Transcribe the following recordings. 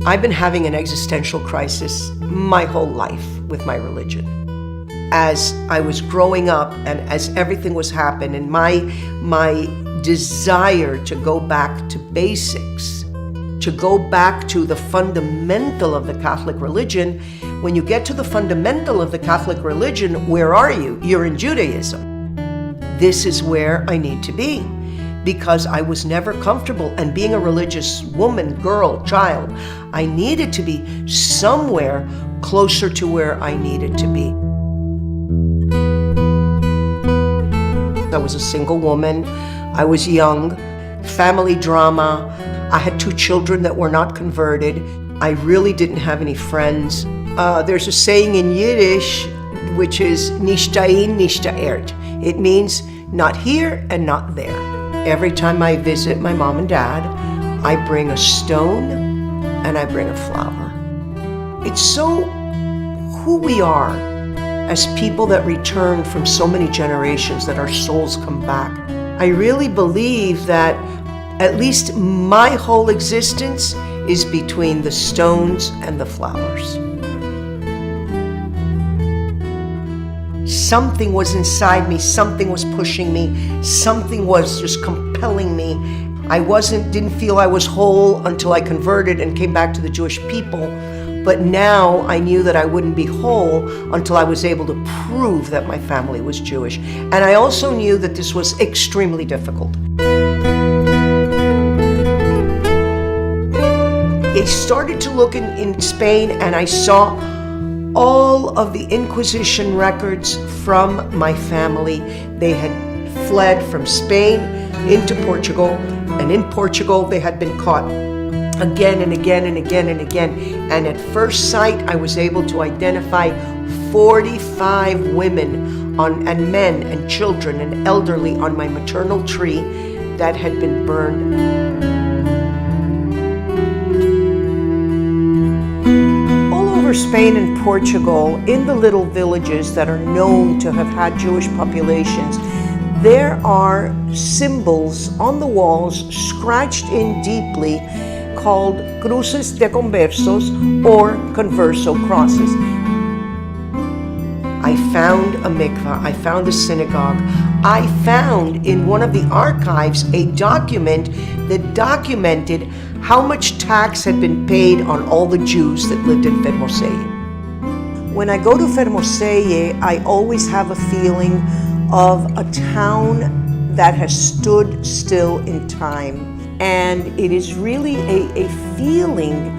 I've been having an existential crisis my whole life with my religion. As I was growing up and as everything was happening, my desire to go back to basics, to go back to the fundamental of the Catholic religion. When you get to the fundamental of the Catholic religion, where are you? You're in Judaism. This is where I need to be, because I was never comfortable. And being a religious woman, girl, child, I needed to be somewhere closer to where I needed to be. I was a single woman. I was young, family drama. I had 2 children that were not converted. I really didn't have any friends. There's a saying in Yiddish, which is nicht dahin, nicht daert. It means not here and not there. Every time I visit my mom and dad, I bring a stone and I bring a flower. It's so who we are as people that return from so many generations, that our souls come back. I really believe that at least my whole existence is between the stones and the flowers. Something was inside me, something was pushing me, something was just compelling me. I didn't feel I was whole until I converted and came back to the Jewish people. But now I knew that I wouldn't be whole until I was able to prove that my family was Jewish. And I also knew that this was extremely difficult. I started to look in Spain, and I saw all of the Inquisition records from my family. They had fled from Spain into Portugal, and in Portugal they had been caught again and again and again and again. And at first sight, I was able to identify 45 women and men and children and elderly on my maternal tree that had been burned. All over Spain and Portugal, in the little villages that are known to have had Jewish populations, there are symbols on the walls, scratched in deeply, called cruces de conversos, or converso crosses. I found a mikveh, I found a synagogue. I found in one of the archives a document that documented how much tax had been paid on all the Jews that lived in Fermoselle. When I go to Fermoselle, I always have a feeling of a town that has stood still in time. And it is really a feeling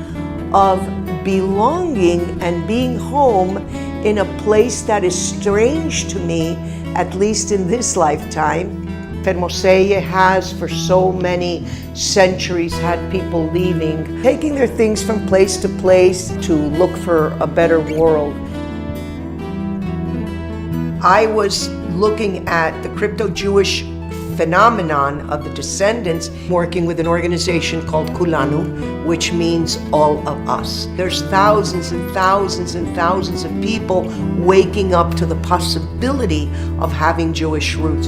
of belonging and being home in a place that is strange to me, at least in this lifetime. Fermoselle has for so many centuries had people leaving, taking their things from place to place to look for a better world. I was looking at the crypto-Jewish phenomenon of the descendants, working with an organization called Kulanu, which means all of us. There's thousands and thousands and thousands of people waking up to the possibility of having Jewish roots.